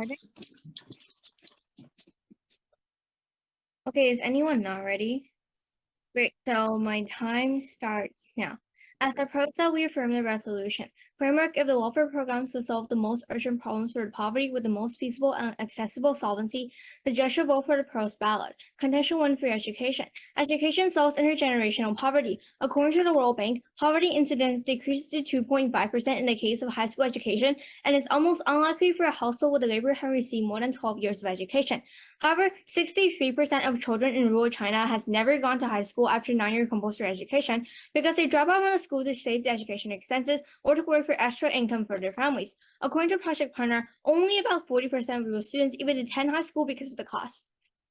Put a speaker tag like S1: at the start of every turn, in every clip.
S1: recording? Okay, is anyone not ready? Great, so my time starts now. As the process, we affirm the resolution. Framework of the welfare programs to solve the most urgent problems for poverty with the most feasible and accessible solvency. The gesture vote for the pros ballot. Contention 1 free education. Education solves intergenerational poverty. According to the World Bank, poverty incidence decreased to 2.5% in the case of high school education, and it's almost unlikely for a household with a labor having received more than 12 years of education. However, 63% of children in rural China has never gone to high school after 9-year compulsory education because they drop out of the school to save the education expenses or to work for extra income for their families. According to Project Partner, only about 40% of rural students even attend high school because of the cost.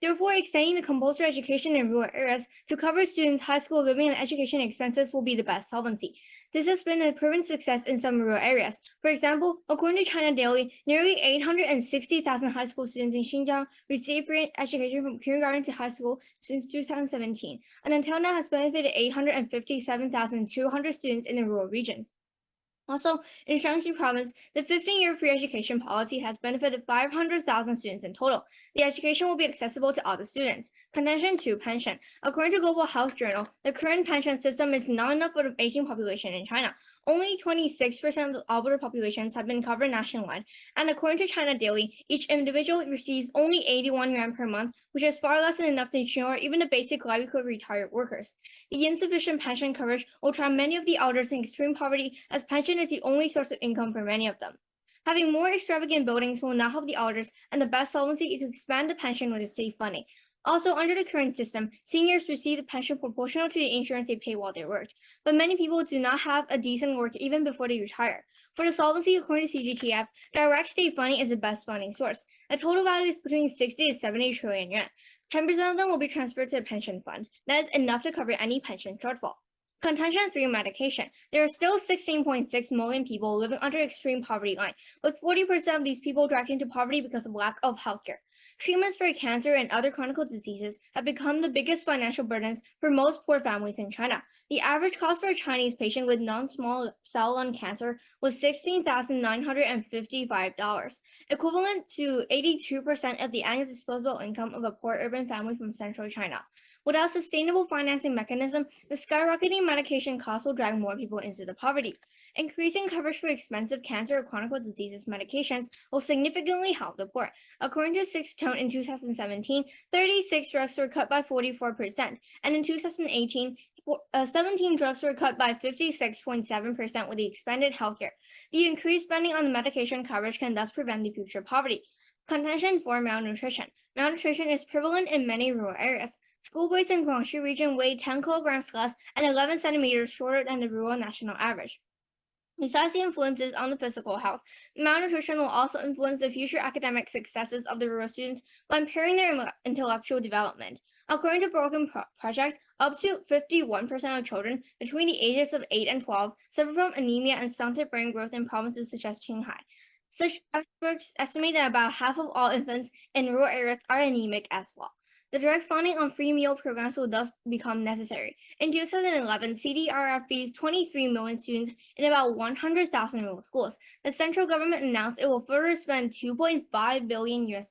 S1: Therefore, extending the compulsory education in rural areas to cover students' high school living and education expenses will be the best solvency. This has been a proven success in some rural areas. For example, according to China Daily, nearly 860,000 high school students in Xinjiang received free education from kindergarten to high school since 2017, and until now has benefited 857,200 students in the rural regions. Also, in Shaanxi province, the 15-year free education policy has benefited 500,000 students in total. The education will be accessible to all the students. Contention 2 pension. According to Global Health Journal, the current pension system is not enough for the aging population in China. Only 26% of the older populations have been covered nationwide, and according to China Daily, each individual receives only 81 yuan per month, which is far less than enough to ensure even the basic livelihood of retired workers. The insufficient pension coverage will trap many of the elders in extreme poverty, as pension is the only source of income for many of them. Having more extravagant buildings will not help the elders, and the best solvency is to expand the pension with safe funding. Also, under the current system, seniors receive the pension proportional to the insurance they pay while they worked, but many people do not have a decent work even before they retire. For the solvency, according to CGTF, direct state funding is the best funding source. The total value is between 60 to 70 trillion yuan. 10% of them will be transferred to the pension fund. That is enough to cover any pension shortfall. Contention 3 medication. There are still 16.6 million people living under extreme poverty line, with 40% of these people dragged into poverty because of lack of healthcare. Treatments for cancer and other chronic diseases have become the biggest financial burdens for most poor families in China. The average cost for a Chinese patient with non-small cell lung cancer was $16,955, equivalent to 82% of the annual disposable income of a poor urban family from central China. Without sustainable financing mechanism, the skyrocketing medication costs will drag more people into the poverty. Increasing coverage for expensive cancer or chronic diseases medications will significantly help the poor. According to Sixth Tone in 2017, 36 drugs were cut by 44%, and in 2018, 17 drugs were cut by 56.7% with the expanded healthcare. The increased spending on the medication coverage can thus prevent the future poverty. Contention 4 malnutrition. Malnutrition is prevalent in many rural areas. Schoolboys in Guangxi region weigh 10 kilograms less and 11 centimeters shorter than the rural national average. Besides the influences on the physical health, malnutrition will also influence the future academic successes of the rural students by impairing their intellectual development. According to Broken Project, up to 51% of children between the ages of 8 and 12 suffer from anemia and stunted brain growth in provinces such as Qinghai. Such experts estimate that about half of all infants in rural areas are anemic as well. The direct funding on free meal programs will thus become necessary. In 2011, CDRF feeds 23 million students in about 100,000 rural schools. The central government announced it will further spend $2.5 billion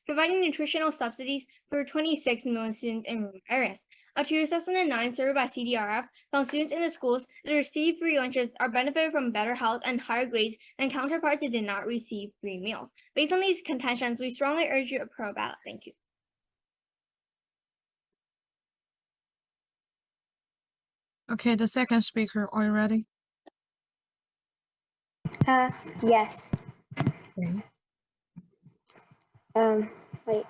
S1: providing nutritional subsidies for 26 million students in rural areas. A 2009 survey by CDRF found students in the schools that receive free lunches are benefited from better health and higher grades than counterparts that did not receive free meals. Based on these contentions, we strongly urge you to approve ballot. Thank you.
S2: Okay, the second speaker, are you ready?
S3: Yes.
S2: Okay.
S3: Wait.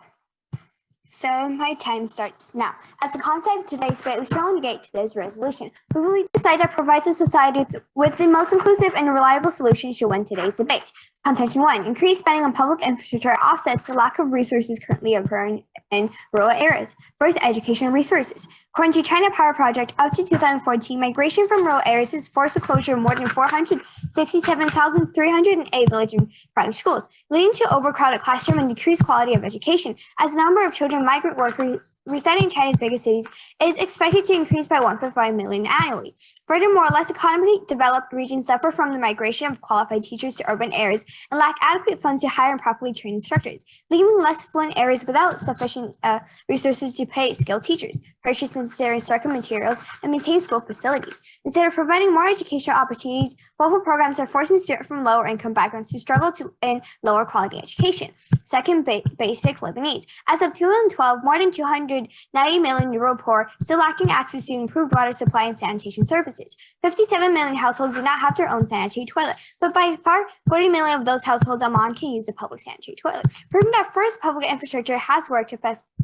S3: So my time starts now. As a concept of today's debate, we strongly negate today's resolution. We decide that provides a society with the most inclusive and reliable solution should win today's debate. Contention 1. Increased spending on public infrastructure offsets the lack of resources currently occurring in rural areas. First, education resources. According to China Power Project, up to 2014, migration from rural areas has forced the closure of more than 467,308 village and primary schools, leading to overcrowded classrooms and decreased quality of education, as the number of children migrant workers residing in China's biggest cities is expected to increase by 1.5 million annually. Furthermore, less economically developed regions suffer from the migration of qualified teachers to urban areas and lack adequate funds to hire and properly train instructors, leaving less affluent areas without sufficient resources to pay skilled teachers, purchase necessary instructional materials, and maintain school facilities. Instead of providing more educational opportunities, welfare programs are forcing students from lower income backgrounds to struggle to in lower quality education. Second, basic living needs. As of 2012, more than 290 million rural poor still lacking access to improved water supply and sanitation services. 57 million households do not have their own sanitary toilet, but by far, 40 million of those households among can use a public sanitary toilet, proving that first, public infrastructure has worked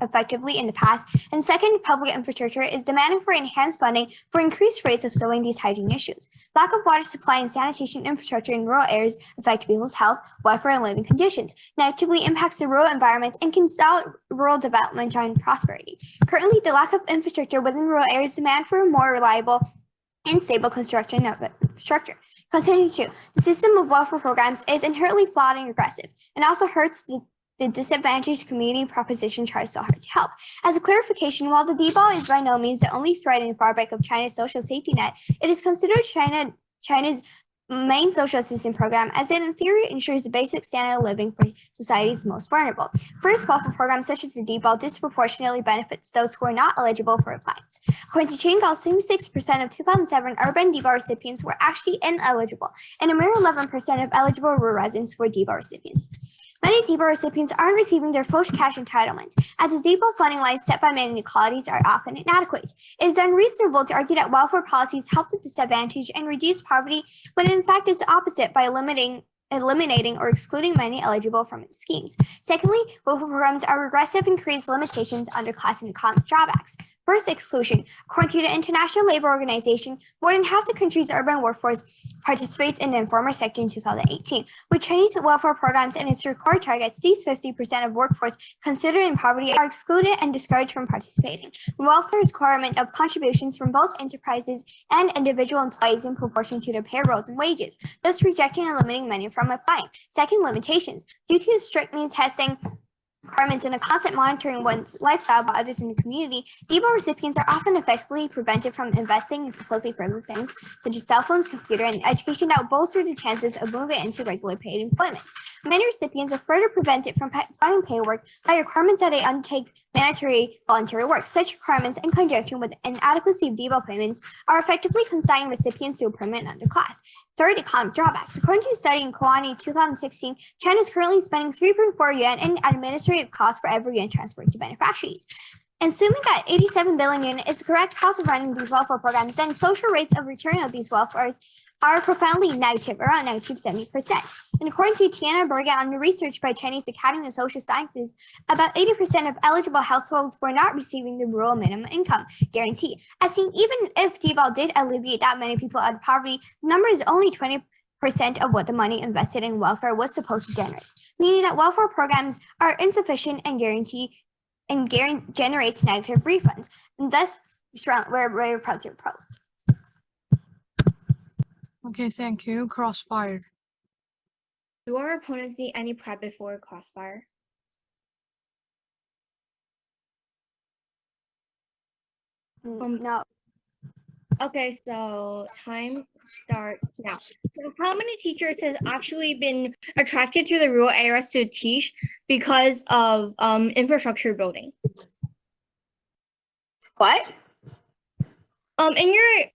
S3: effectively in the past, and second, public infrastructure is demanding for enhanced funding for increased rates of solving these hygiene issues. Lack of water supply and sanitation infrastructure in rural areas affect people's health, welfare, and living conditions, negatively impacts the rural environment, and can stall rural development and prosperity. Currently, the lack of infrastructure within rural areas demand for a more reliable and stable construction of infrastructure. Contention 2. The system of welfare programs is inherently flawed and regressive, and also hurts the disadvantaged community proposition tries so hard to help. As a clarification, while the DBAL is by no means the only thread in the fabric of China's social safety net, it is considered China's main social assistance program, as it in theory ensures the basic standard of living for society's most vulnerable. First, welfare programs such as the DBAL disproportionately benefits those who are not eligible for appliance. According to Jinping, 76% of 2007 urban DBAL recipients were actually ineligible, and a mere 11% of eligible rural residents were DBAL recipients. Many DBAL recipients aren't receiving their full cash entitlement, as the DBAL funding lines set by many inequalities are often inadequate. It is unreasonable to argue that welfare policies help the disadvantaged and reduce poverty, when in fact it's the opposite by eliminating or excluding many eligible from its schemes. Secondly, welfare programs are regressive and creates limitations under class and economic drawbacks. First, exclusion. According to the International Labour Organization, more than half the country's urban workforce participates in the informal sector in 2018. With Chinese welfare programs and its record targets, these 50% of workforce considered in poverty are excluded and discouraged from participating. Welfare requirement of contributions from both enterprises and individual employees in proportion to their payrolls and wages, thus rejecting and limiting many from applying. Second, limitations. Due to the strict means testing requirements and a constant monitoring one's lifestyle by others in the community, DBAL recipients are often effectively prevented from investing in supposedly frivolous things such as cell phones, computer, and education that will bolster the chances of moving into regular paid employment. Many recipients are further prevented from finding pay work by requirements that they undertake mandatory voluntary work. Such requirements, in conjunction with inadequacy of DBAL payments, are effectively consigning recipients to a permanent underclass. Third, economic drawbacks. According to a study in Kawani 2016, China is currently spending 3.4 yuan in administrative costs for every yuan transferred to beneficiaries. Assuming that 87 billion yuan is the correct cost of running these welfare programs, then social rates of return of these welfares are profoundly negative, around negative 70%. And according to Tiana Bergen on research by Chinese Academy of Social Sciences, about 80% of eligible households were not receiving the rural minimum income guarantee. As seen, even if DBAL did alleviate that many people out of poverty, the number is only 20% of what the money invested in welfare was supposed to generate, meaning that welfare programs are insufficient and generates negative refunds. And thus, we're very proud to propose.
S2: Okay, thank you. Crossfire.
S1: Do our opponents need any prep before crossfire?
S3: No.
S1: Okay, so time starts now. So how many teachers have actually been attracted to the rural areas to teach because of infrastructure building?
S3: What?
S1: In your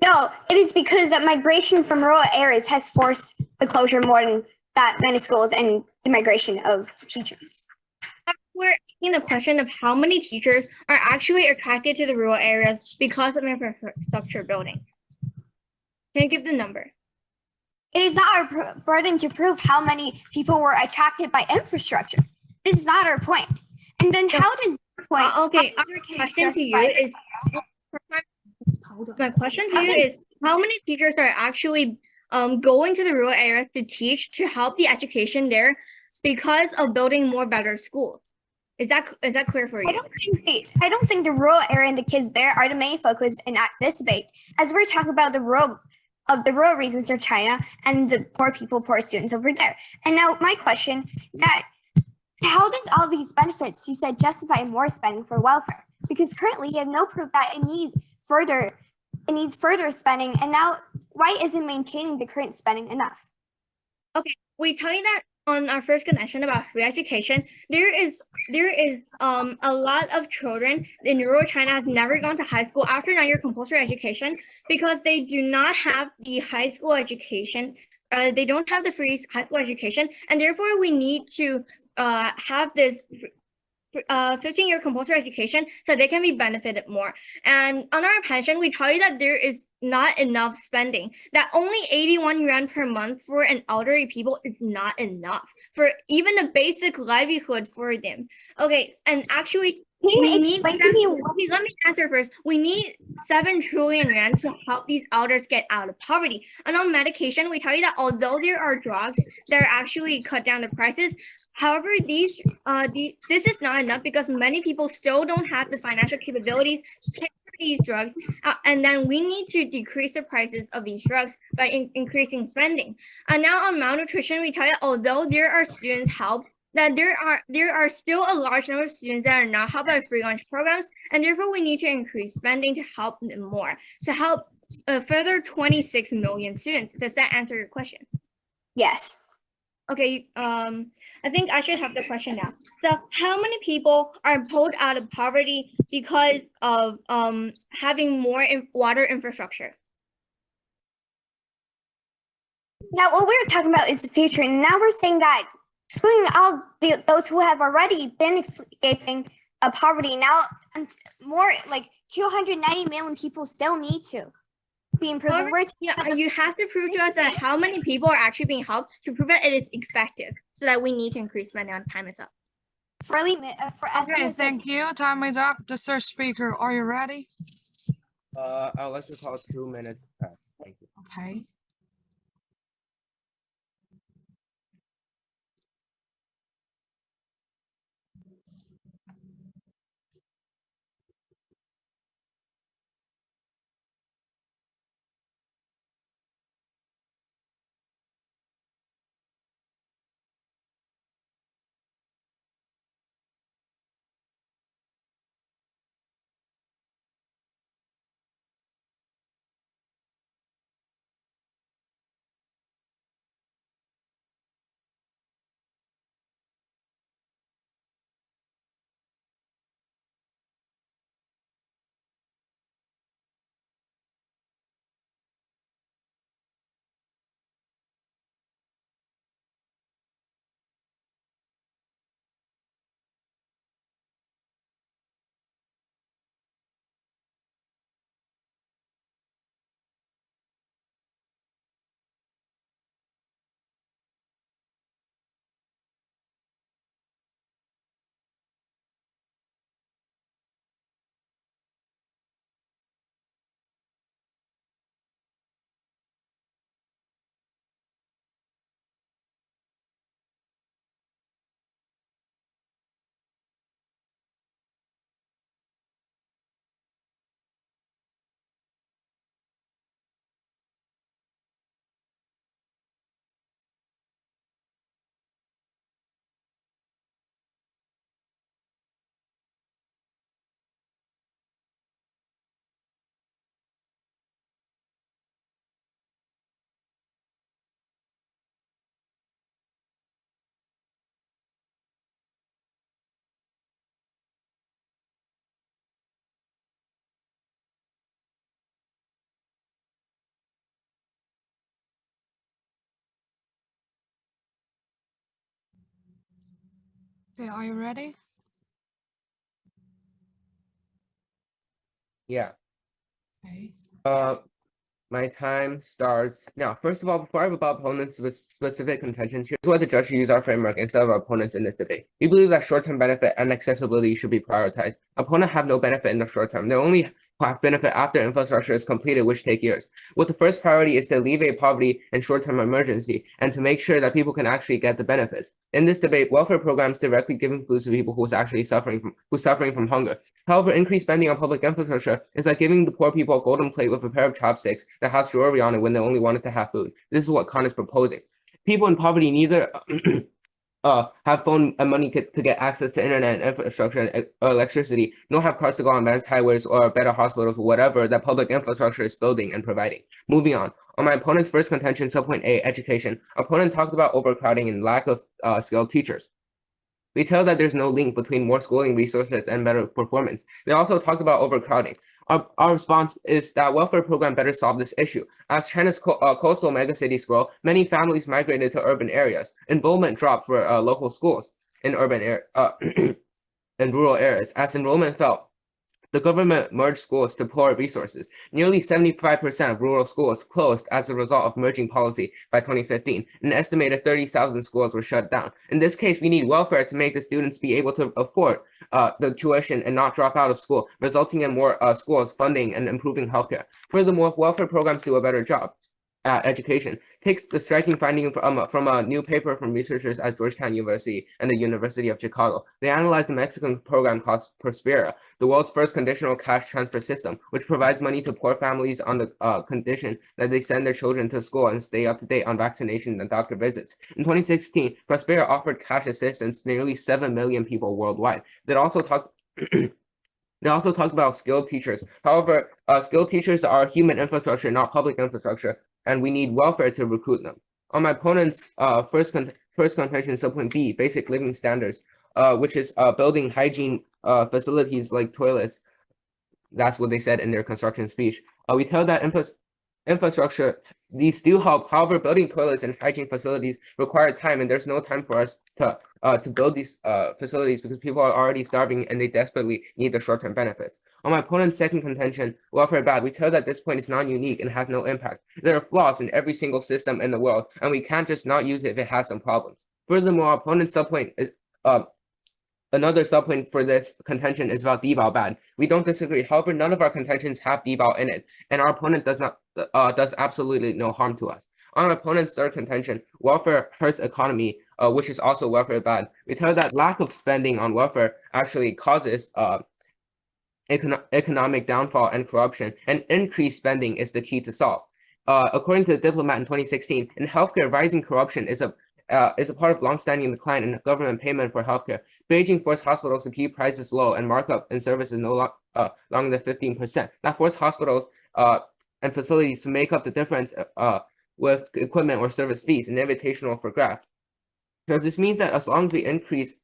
S3: No, it is because that migration from rural areas has forced the closure more than that many schools and the migration of teachers.
S1: we're asking the question of how many teachers are actually attracted to the rural areas because of infrastructure building. Can you give the number?
S3: It is not our burden to prove how many people were attracted by infrastructure. This is not our point. And then how does your point?
S1: Okay, my question to you is how many teachers are actually going to the rural areas to teach to help the education there because of building more better schools? Is that clear for you?
S3: I don't think the rural area and the kids there are the main focus in this debate, as we're talking about the rural regions of China and the poor students over there. And now my question that how does all these benefits you said justify more spending for welfare? Because currently you have no proof that it needs further spending, and now why isn't maintaining the current spending enough?
S1: Okay, we tell you that on our first connection about free education, there is a lot of children in rural China has never gone to high school after 9-year compulsory education because they do not have the high school education. They don't have the free high school education, and therefore we need to have this 15-year compulsory education so they can be benefited more. And on our pension, we tell you that there is not enough spending, that only 81 yuan per month for an elderly people is not enough for even a basic livelihood for them. Okay, and actually we need let me answer first. We need 7 trillion yuan to help these elders get out of poverty. And on medication, we tell you that although there are drugs that are actually cut down the prices, however, this is not enough because many people still don't have the financial capabilities to pay for these drugs, and then we need to decrease the prices of these drugs by increasing spending. And now on malnutrition, we tell you although there are students helped, that there are still a large number of students that are not helped by free lunch programs, and therefore we need to increase spending to help them more, to help further 26 million students. Does that answer your question?
S3: Yes.
S1: Okay, I think I should have the question now. So how many people are pulled out of poverty because of having more water infrastructure?
S3: Now, what we're talking about is the future, and now we're saying that excluding all those who have already been escaping poverty, now more like 290 million people still need to be improved.
S1: Yeah, you have to prove to us that how many people are actually being helped to prove that it is effective, so that we need to increase spending on. Time is up.
S2: Okay, thank you. Time is up. The third speaker, are you ready?
S4: I would like to call 2 minutes. Thank you.
S2: Okay. Okay, are you ready?
S4: Yeah.
S2: Okay.
S4: My time starts now. First of all, before I rebut opponents with specific contentions, here's why the judge should use our framework instead of our opponents in this debate. We believe that short-term benefit and accessibility should be prioritized. Opponents have no benefit in the short term. They only benefit after infrastructure is completed, which take years. With the first priority is to alleviate poverty and short-term emergency, and to make sure that people can actually get the benefits. In this debate, welfare programs directly giving food to people who's actually suffering from hunger. However, increased spending on public infrastructure is like giving the poor people a golden plate with a pair of chopsticks that has jewelry on it when they only wanted to have food. This is what Khan is proposing. People in poverty neither have phone and money to get access to internet and infrastructure and electricity, nor have cars to go on advanced highways or better hospitals, whatever that public infrastructure is building and providing. Moving on my opponent's first contention, subpoint A, education, opponent talked about overcrowding and lack of skilled teachers. We tell that there's no link between more schooling resources and better performance. They also talked about overcrowding. Our response is that welfare program better solve this issue. As China's coastal megacities grow, many families migrated to urban areas. Enrollment dropped for local schools in urban in rural areas. As enrollment fell, the government merged schools to poor resources. Nearly 75% of rural schools closed as a result of merging policy by 2015. An estimated 30,000 schools were shut down. In this case, we need welfare to make the students be able to afford the tuition and not drop out of school, resulting in more schools funding and improving healthcare. Furthermore, welfare programs do a better job at education. Takes the striking finding from a new paper from researchers at Georgetown University and the University of Chicago. They analyzed the Mexican program called Prospera, the world's first conditional cash transfer system, which provides money to poor families on the condition that they send their children to school and stay up to date on vaccination and doctor visits. In 2016, Prospera offered cash assistance to nearly 7 million people worldwide. They also talked about skilled teachers. However, skilled teachers are human infrastructure, not public infrastructure, and we need welfare to recruit them. On my opponent's first contention, subpoint B, basic living standards, which is building hygiene facilities like toilets. That's what they said in their construction speech. We tell that infrastructure, these do help. However, building toilets and hygiene facilities require time, and there's no time for us to build these facilities because people are already starving and they desperately need the short-term benefits. On my opponent's second contention, welfare bad, we tell that this point is non-unique and has no impact. There are flaws in every single system in the world, and we can't just not use it if it has some problems. Furthermore, our opponent's subpoint is another subpoint for this contention is about deval bad. We don't disagree. However, none of our contentions have deval in it, and our opponent does absolutely no harm to us. On our opponent's third contention, welfare hurts economy, which is also welfare bad. We tell that lack of spending on welfare actually causes economic downfall and corruption, and increased spending is the key to solve. According to the Diplomat in 2016, in healthcare, rising corruption is a part of long-standing decline in government payment for healthcare. Beijing forced hospitals to keep prices low and markup in services no longer than 15%. That forced hospitals and facilities to make up the difference with equipment or service fees, an invitational for graft. So this means that as long as we increase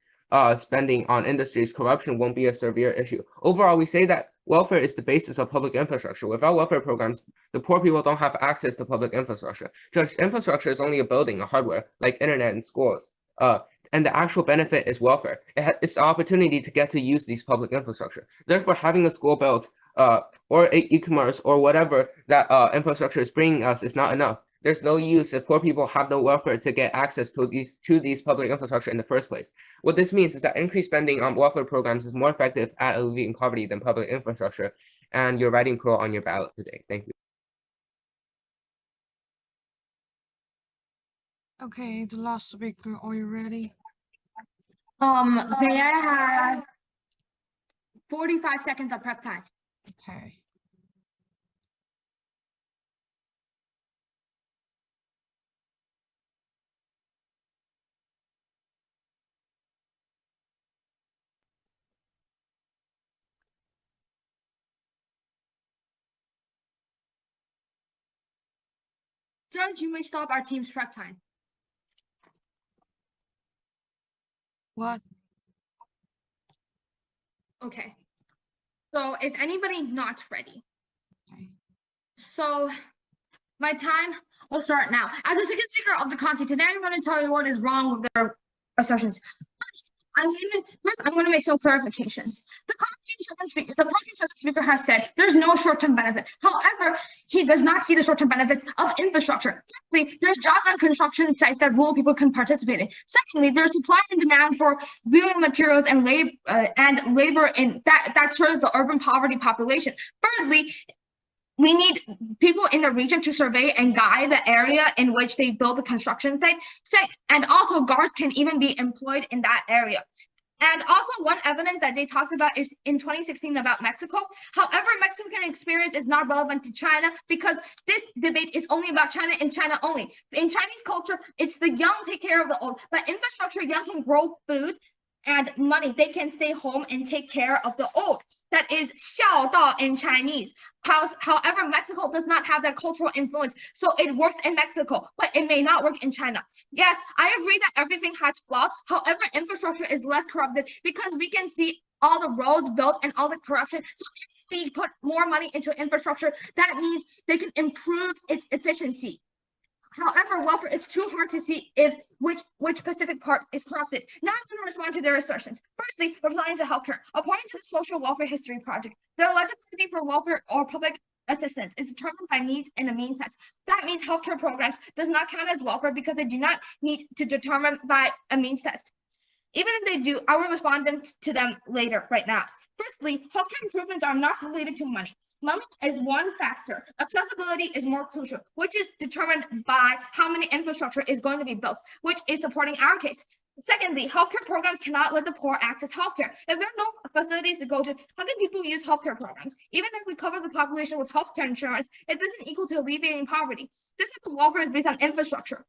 S4: spending on industries, corruption won't be a severe issue. Overall, we say that welfare is the basis of public infrastructure. Without welfare programs, the poor people don't have access to public infrastructure. Just infrastructure is only a building, a hardware, like internet and schools. And the actual benefit is welfare. It's the opportunity to get to use these public infrastructure. Therefore, having a school built or e-commerce or whatever that infrastructure is bringing us is not enough. There's no use if poor people have no welfare to get access to these public infrastructure in the first place. What this means is that increased spending on welfare programs is more effective at alleviating poverty than public infrastructure. And you're writing pro on your ballot today. Thank you.
S2: Okay, the last speaker, are you ready?
S5: May I have 45 seconds of prep time?
S2: Okay.
S5: Judge, you may stop our team's prep time.
S2: What?
S5: Okay. So is anybody not ready?
S2: Okay.
S5: So my time will start now. As the second speaker of the content, today I'm going to tell you what is wrong with their assertions. I'm gonna make some clarifications. The party speaker has said there's no short-term benefit. However, he does not see the short-term benefits of infrastructure. Firstly, there's jobs on construction sites that rural people can participate in. Secondly, there's supply and demand for building materials and labor in that serves the urban poverty population. Thirdly, we need people in the region to survey and guide the area in which they build the construction site. And also guards can even be employed in that area. And also one evidence that they talked about is in 2016 about Mexico. However, Mexican experience is not relevant to China because this debate is only about China and China only. In Chinese culture, it's the young take care of the old, but infrastructure, young can grow food and money. They can stay home and take care of the old. That is 孝道 in Chinese. However, Mexico does not have that cultural influence, so it works in Mexico, but it may not work in China. Yes, I agree that everything has flaws. However, infrastructure is less corrupted because we can see all the roads built and all the corruption. So if we put more money into infrastructure, that means they can improve its efficiency. However, welfare, it's too hard to see which specific part is corrupted. Now I'm going to respond to their assertions. Firstly, replying to healthcare. According to the Social Welfare History Project, the eligibility for welfare or public assistance is determined by needs and a means test. That means healthcare programs does not count as welfare because they do not need to determine by a means test. Even if they do, I will respond to them later, right now. Firstly, healthcare improvements are not related to money. Money is one factor. Accessibility is more crucial, which is determined by how many infrastructure is going to be built, which is supporting our case. Secondly, healthcare programs cannot let the poor access healthcare. If there are no facilities to go to, how can people use healthcare programs? Even if we cover the population with healthcare insurance, it doesn't equal to alleviating poverty. This type of welfare is based on infrastructure.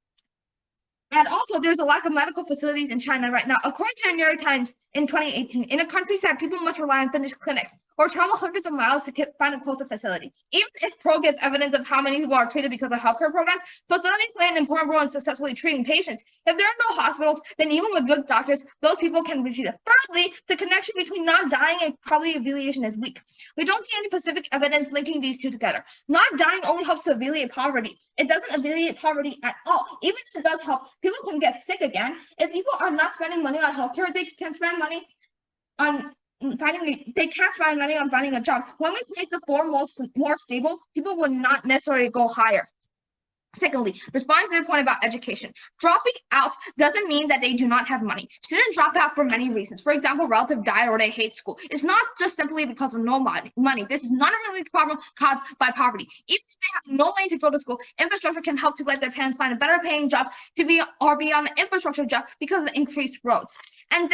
S5: And also, there's a lack of medical facilities in China right now. According to the New York Times in 2018, in a countryside, people must rely on finished clinics or travel hundreds of miles to find a closer facility. Even if Pro gives evidence of how many people are treated because of healthcare programs, facilities play an important role in successfully treating patients. If there are no hospitals, then even with good doctors, those people can be treated. Thirdly, the connection between not dying and poverty alleviation is weak. We don't see any specific evidence linking these two together. Not dying only helps to alleviate poverty. It doesn't alleviate poverty at all. Even if it does help, people can get sick again. If people are not spending money on healthcare, they can spend money on they can't spend money on finding a job. When we make the four more stable, people will not necessarily go higher. Secondly, responding to their point about education. Dropping out doesn't mean that they do not have money. Students drop out for many reasons. For example, relative diet or they hate school. It's not just simply because of no money. This is not a related problem caused by poverty. Even if they have no money to go to school, infrastructure can help to let their parents find a better paying job to be on the infrastructure job because of increased roads. And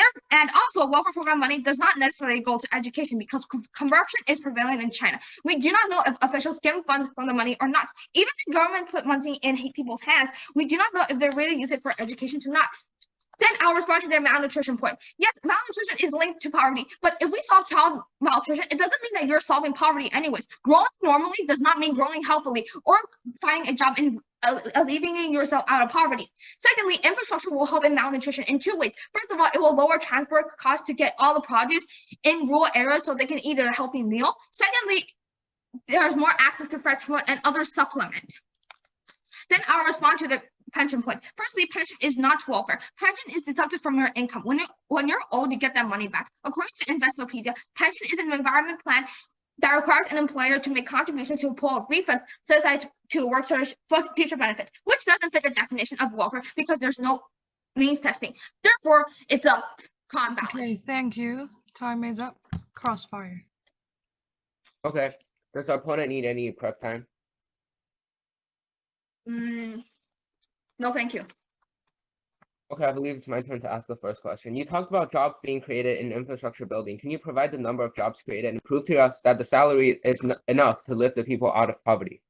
S5: also, welfare program money does not necessarily go to education because corruption is prevalent in China. We do not know if officials skim funds from the money or not. Even the government put money in people's hands, we do not know if they really use it for education or not. Then I'll respond to their malnutrition point. Yes, malnutrition is linked to poverty, but if we solve child malnutrition, it doesn't mean that you're solving poverty anyways. Growing normally does not mean growing healthily or finding a job and alleviating yourself out of poverty. Secondly, infrastructure will help in malnutrition in two ways. First of all, it will lower transport costs to get all the produce in rural areas so they can eat a healthy meal. Secondly, there's more access to fresh food and other supplements. Then I'll respond to the pension point. Firstly, pension is not welfare. Pension is deducted from your income. When you're old, you get that money back. According to Investopedia, pension is an environment plan that requires an employer to make contributions to a pool of refunds set aside to workers for future benefit, which doesn't fit the definition of welfare because there's no means testing. Therefore, it's a con balance.
S2: Okay, thank you. Time is up. Crossfire.
S4: Okay. Does our opponent need any prep time?
S5: No, thank you.
S4: Okay, I believe it's my turn to ask the first question. You talked about jobs being created in infrastructure building. Can you provide the number of jobs created and prove to us that the salary is enough to lift the people out of poverty?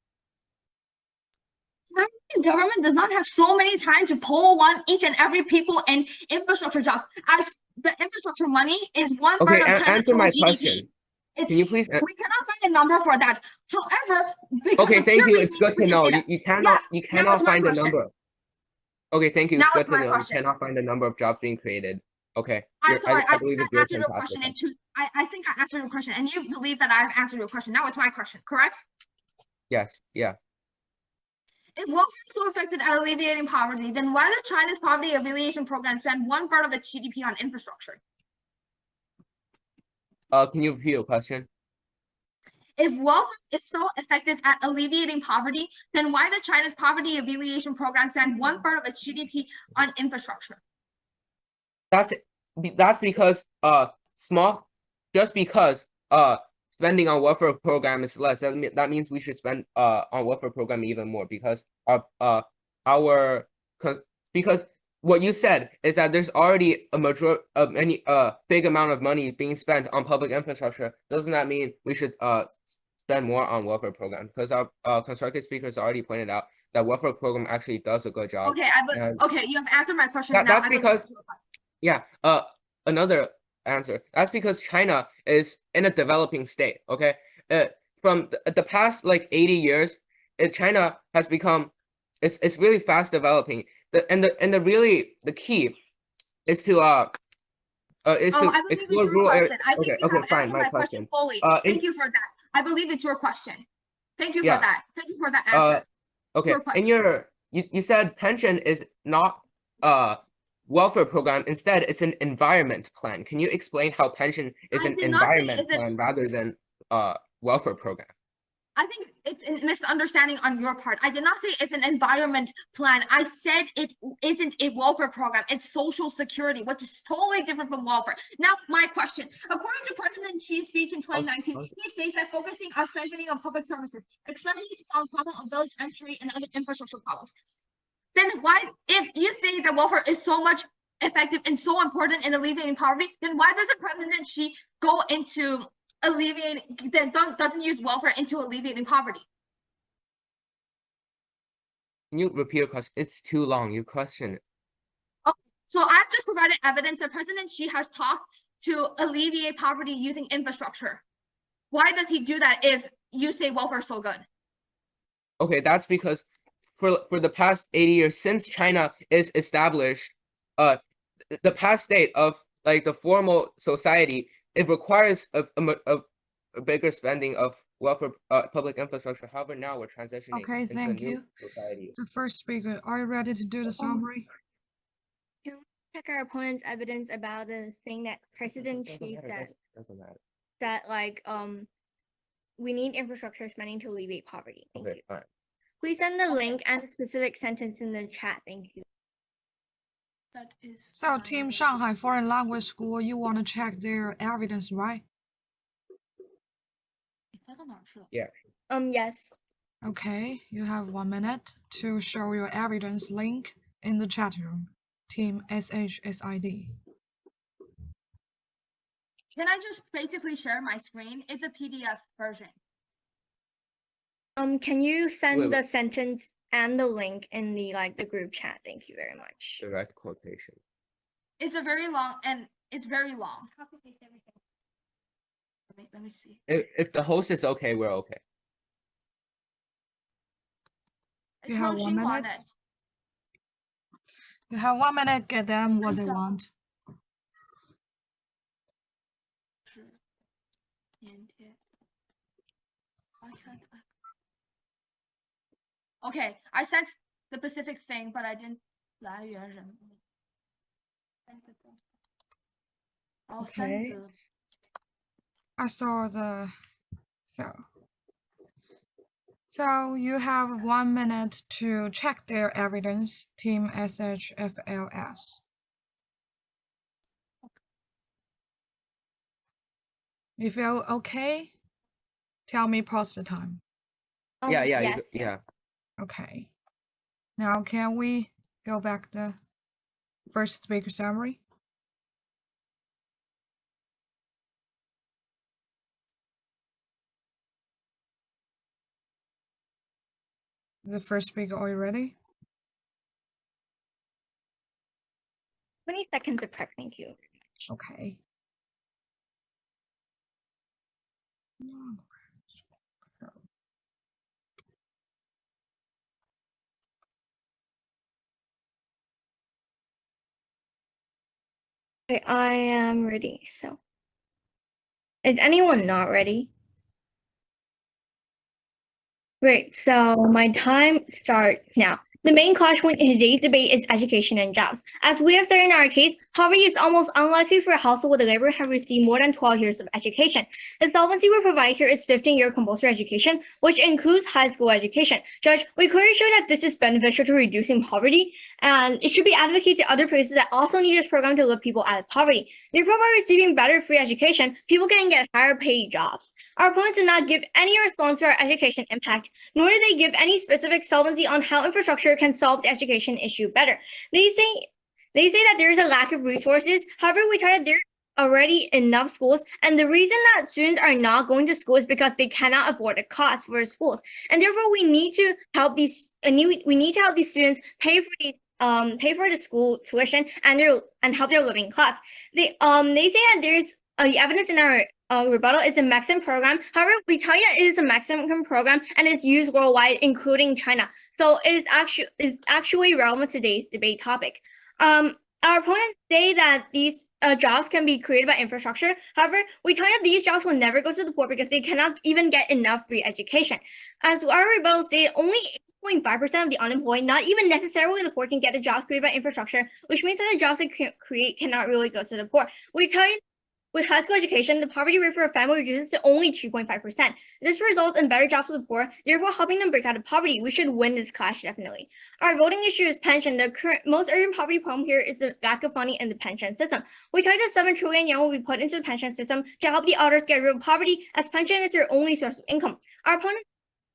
S5: Chinese government does not have so many time to pull on each and every people in infrastructure jobs. As the infrastructure money is one
S4: Okay,
S5: third of China's
S4: answer my
S5: GDP.
S4: question. Can you please?
S5: We cannot find a number for that. However,
S4: Okay, thank you. It's good to know. You cannot find a number. Okay, thank you. It's good to know. You cannot find a number of jobs being created. Okay.
S5: I'm sorry. I
S4: believe
S5: think
S4: it's
S5: I
S4: your
S5: answered
S4: turn
S5: your
S4: to ask the
S5: question I think I answered your question, and you believe that I've answered your question. Now it's my question, correct?
S4: Yes. Yeah.
S5: If welfare is so effective at alleviating poverty, then why does China's poverty alleviation program spend 1/3 of its GDP on infrastructure?
S4: Can you repeat your question?
S5: If welfare is so effective at alleviating poverty, then why does China's poverty alleviation program spend 1/3 of its GDP on infrastructure?
S4: That's because just because spending on welfare program is less, that means we should spend on welfare program even more, because because what you said is that there's already a big amount of money being spent on public infrastructure. Doesn't that mean we should spend more on welfare program? Because our constructive speakers already pointed out that welfare program actually does a good job.
S5: Okay, okay, you have answered my question.
S4: That's because, yeah, another answer. That's because China is in a developing state. Okay, from the past like 80 years, China has become, it's really fast developing. The key is to explore rural areas. Okay, fine, my question.
S5: Fully. Thank you for that. I believe it's your question. Thank you for
S4: Yeah.
S5: that. Thank you for that answer.
S4: Okay,
S5: Your question.
S4: you said pension is not welfare program. Instead, it's an environment plan. Can you explain how pension is an environment plan rather than welfare program?
S5: I think it's a misunderstanding on your part. I did not say it's an environment plan. I said it isn't a welfare program. It's social security, which is totally different from welfare. Now, my question. According to President Xi's speech in 2019, he states that focusing on strengthening of public services, especially on problem of village entry and other infrastructure problems. Then why, if you say that welfare is so much effective and so important in alleviating poverty, then why doesn't President Xi go into alleviating, then doesn't use welfare into alleviating poverty?
S4: Can you repeat your question? It's too long. You question it.
S5: So I've just provided evidence that President Xi has talked to alleviate poverty using infrastructure. Why does he do that if you say welfare is so good?
S4: Okay, that's because for the past 80 years, since China is established, the past state of like the formal society, it requires a bigger spending of welfare public infrastructure. However, now we're transitioning
S2: Okay,
S4: into a
S2: thank
S4: new
S2: you.
S4: society.
S2: The first speaker, are you ready to do the summary?
S1: Can we check our opponent's evidence about the thing that President Xi said
S4: Doesn't matter.
S1: that like we need infrastructure spending to alleviate poverty? Thank you.
S4: Fine.
S1: Please send the link and a specific sentence in the chat. Thank you.
S2: So, Team Shanghai Foreign Language School, you want to check their evidence, right?
S4: Yeah.
S1: Yes.
S2: Okay, you have 1 minute to show your evidence link in the chat room. Team SHSID.
S5: Can I just basically share my screen? It's a PDF version.
S1: Can you send
S4: Wait.
S1: the sentence and the link in the the group chat? Thank you very much.
S4: Direct quotation.
S5: It's a very long, and it's very long. Let me see.
S4: If the host is okay, we're okay.
S2: You have 1 minute. You have 1 minute, get them what they want.
S5: Okay, I sent the specific thing, but I didn't. I'll send
S2: Okay.
S5: the.
S2: I saw the so you have 1 minute to check their evidence, Team SHFLS. If you're okay, tell me pause the time.
S4: Yeah.
S1: Yes.
S4: Yeah.
S2: Okay. Now can we go back the first speaker summary? The first speaker, are you ready?
S1: 20 seconds of prep. Thank you.
S2: Okay.
S1: Okay, I am ready. So, is anyone not ready? Great, so my time starts now. The main question in today's debate is education and jobs. As we have said in our case, poverty is almost unlikely for a household with a labor have received more than 12 years of education. The solvency we provide here is 15-year compulsory education, which includes high school education. Judge, we clearly show that this is beneficial to reducing poverty, and it should be advocated to other places that also need this program to lift people out of poverty. Therefore, by receiving better free education, people can get higher paid jobs. Our opponents did not give any response to our education impact, nor did they give any specific solvency on how infrastructure can solve the education issue better. They say that there is a lack of resources. However, we try that there are already enough schools, and the reason that students are not going to school is because they cannot afford the cost for schools, and therefore we need to help these students pay for the school tuition and help their living costs. They say that there's the evidence in our rebuttal is a Mexican program. However, we tell you it is a Mexican program and it's used worldwide, including China. So it's actually relevant to today's debate topic. Our opponents say that these jobs can be created by infrastructure. However, we tell you these jobs will never go to the poor because they cannot even get enough free education. As our rebuttal stated, only 8.5% of the unemployed, not even necessarily the poor, can get the jobs created by infrastructure, which means that the jobs they create cannot really go to the poor. We tell you with high school education, the poverty rate for a family reduces to only 2.5%. This results in better jobs for the poor, therefore helping them break out of poverty. We should win this clash, definitely. Our voting issue is pension. The most urgent poverty problem here is the lack of funding in the pension system. We tell you that 7 trillion yen will be put into the pension system to help the elders get rid of poverty, as pension is their only source of income. Our opponents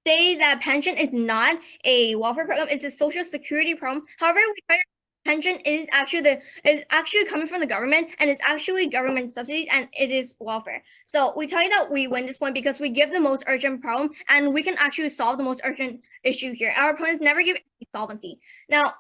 S1: say that pension is not a welfare program, it's a social security program. However, we try to pension is actually coming from the government, and it's actually government subsidies, and it is welfare. So we tell you that we win this point because we give the most urgent problem, and we can actually solve the most urgent issue here. Our opponents never give any solvency. Now,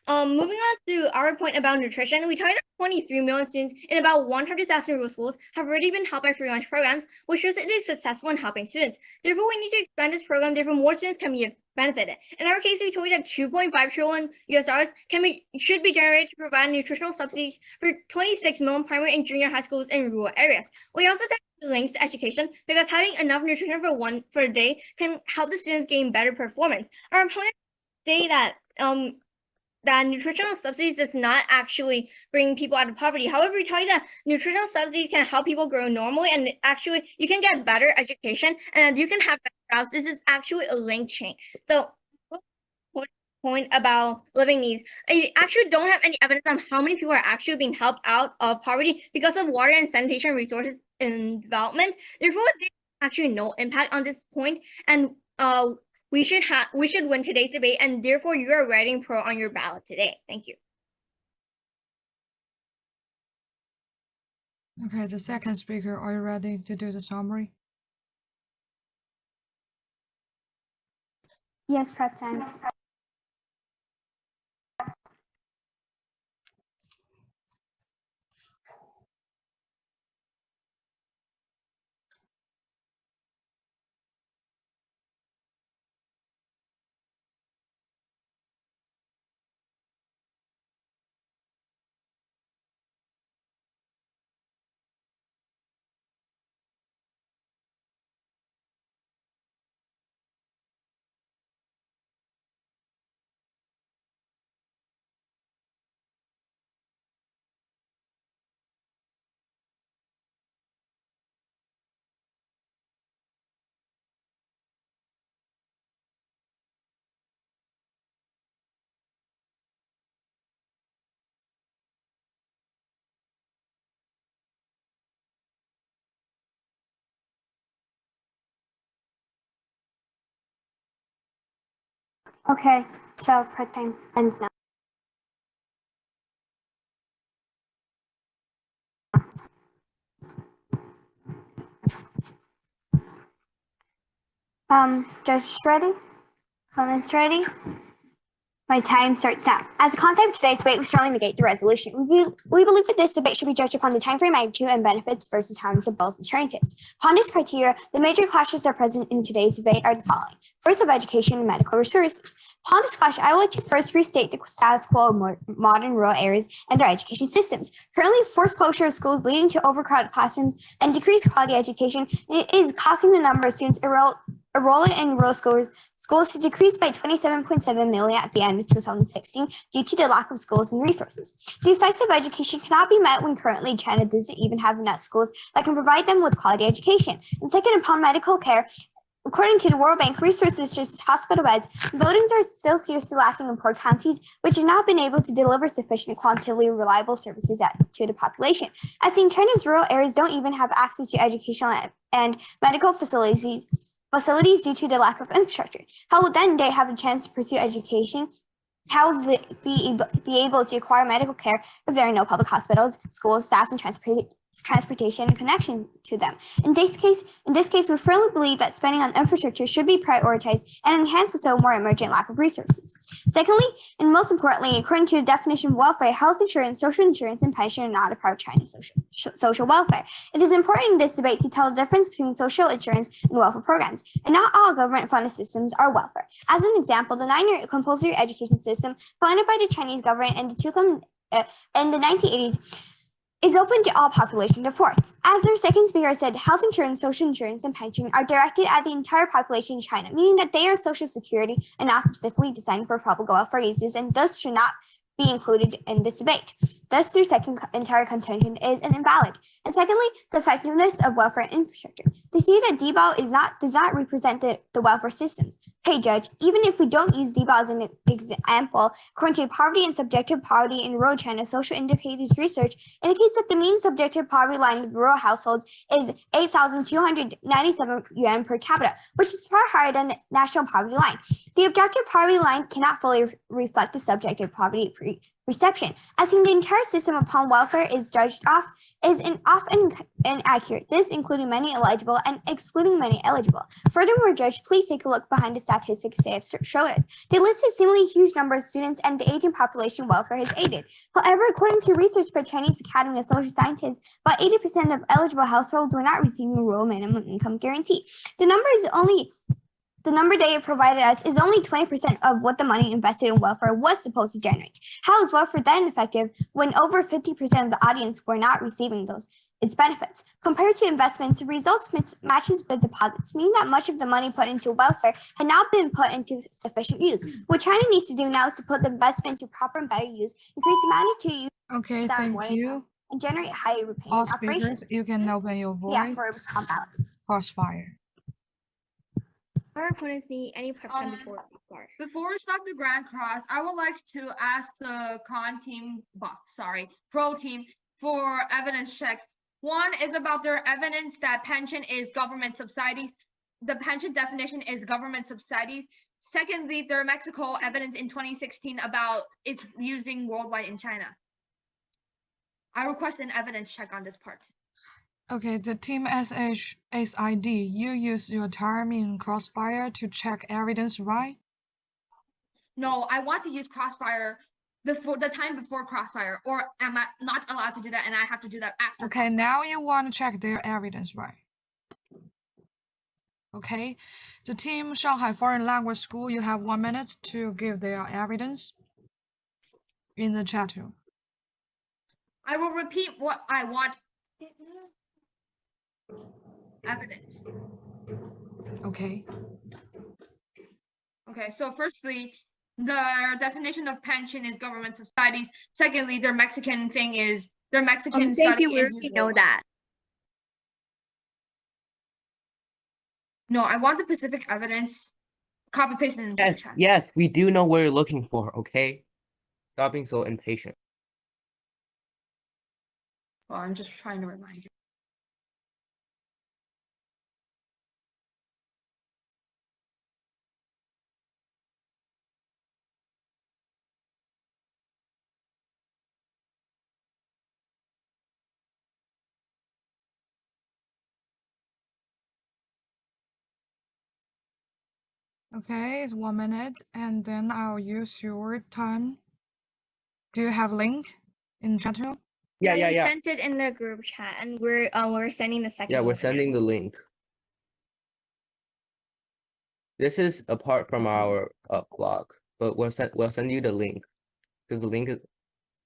S1: moving on to our point about nutrition, we tell you that 23 million students in about 100,000 rural schools have already been helped by free lunch programs, which shows it is successful in helping students. Therefore, we need to expand this program, therefore more students can be benefited. In our case, we told you that 2.5 trillion US dollars should be generated to provide nutritional subsidies for 26 million primary and junior high schools in rural areas. We also the links to education because having enough nutrition for a day can help the students gain better performance. Our opponents say that that nutritional subsidies does not actually bring people out of poverty. However, we tell you that nutritional subsidies can help people grow normally, and actually you can get better education and you can have better jobs. This is actually a link chain. So point about living needs, I actually don't have any evidence on how many people are actually being helped out of poverty because of water and sanitation resources in development. Therefore, there's actually no impact on this point, and we should win today's debate, and therefore you are writing pro on your ballot today. Thank you.
S2: Okay, the second speaker, are you ready to do the summary?
S3: Yes, prep time. Okay, so prep time ends now. Judge ready? Comments ready? My time starts now. As a concept of today's debate, we strongly negate the resolution. We believe that this debate should be judged upon the time frame, magnitude, and benefits versus harms of both alternatives. Upon this criteria, the major clashes that are present in today's debate are the following. First, of education and medical resources. Upon this clash, I would like to first restate the status quo of modern rural areas and their education systems. Currently, forced closure of schools leading to overcrowded classrooms and decreased quality education is costing the number of students enrolling in rural schools to decrease by 27.7 million at the end of 2016 due to the lack of schools and resources. The effects of education cannot be met when currently China doesn't even have enough schools that can provide them with quality education. And second, upon medical care, according to the World Bank, resources such as hospital beds and buildings are still seriously lacking in poor counties, which have not been able to deliver sufficient quantitatively reliable services to the population. As seen, China's rural areas don't even have access to educational and medical facilities due to the lack of infrastructure. How would then they have a chance to pursue education? How will they be able to acquire medical care if there are no public hospitals, schools, staffs, and transportation and connection to them? In this case, we firmly believe that spending on infrastructure should be prioritized and enhanced to solve more emergent lack of resources. Secondly, and most importantly, according to the definition of welfare, health insurance, social insurance, and pension are not a part of China's social welfare. It is important in this debate to tell the difference between social insurance and welfare programs, and not all government-funded systems are welfare. As an example, the 9-year compulsory education system funded by the Chinese government in the 1980s is open to all population support. As their second speaker said, health insurance, social insurance, and pension are directed at the entire population in China, meaning that they are social security and not specifically designed for public welfare uses and thus should not be included in this debate. Thus, their second entire contention is invalid. And secondly, the effectiveness of welfare infrastructure. They see that DBAO does not represent the welfare systems. Hey, Judge, even if we don't use DBAO as an example, according to poverty and subjective poverty in rural China, social indicators research indicates that the mean subjective poverty line of rural households is 8,297 yuan per capita, which is far higher than the national poverty line. The objective poverty line cannot fully reflect the subjective poverty reception, as in the entire system upon welfare is judged off is often inaccurate, this including many eligible and excluding many eligible. Furthermore, Judge, please take a look behind the statistics they have showed us. They list a similarly huge number of students and the aging population welfare has aided. However, according to research by Chinese Academy of Social Sciences, about 80% of eligible households were not receiving a rural minimum income guarantee. The number they have provided us is only 20% of what the money invested in welfare was supposed to generate. How is welfare then effective when over 50% of the audience were not receiving its benefits? Compared to investments, the results matches with deposits, meaning that much of the money put into welfare had not been put into sufficient use. What China needs to do now is to put the investment to proper and better use, increase the magnitude use,
S2: Okay, thank you.
S3: and generate higher repayment
S2: All speakers,
S3: operations.
S2: you can open your
S3: Yes,
S2: voice.
S3: we're compound.
S2: Crossfire.
S1: Our opponents need any prep time before we start.
S5: Before we start the grand cross, I would like to ask the pro team for evidence check. One is about their evidence that pension is government subsidies. The pension definition is government subsidies. Secondly, their Mexico evidence in 2016 about its using worldwide in China. I request an evidence check on this part.
S2: Okay, the team SHSID, you use your term in Crossfire to check evidence, right?
S5: No, I want to use Crossfire before Crossfire, or am I not allowed to do that and I have to do that after?
S2: Okay,
S5: Crossfire?
S2: now you want to check their evidence, right? Okay, the team Shanghai Foreign Language School, you have 1 minute to give their evidence in the chat room.
S5: I will repeat what I want. Evidence.
S2: Okay.
S5: Okay, so firstly, the definition of pension is government subsidies. Secondly, their Mexican thing is their Mexican
S1: Thank
S5: study
S1: you. We
S5: is
S1: already know that.
S5: No, I want the specific evidence. Copy paste it into the chat.
S4: Yes, we do know what you're looking for, okay? Stop being so impatient.
S5: Well, I'm just trying to remind you.
S2: Okay, it's 1 minute, and then I'll use your time. Do you have link in chat room?
S4: Yeah.
S1: We sent it in the group chat, and we're sending the second.
S4: Yeah, we're
S1: link now.
S4: sending the link. This is apart from our blog, but we'll send you the link, because the link is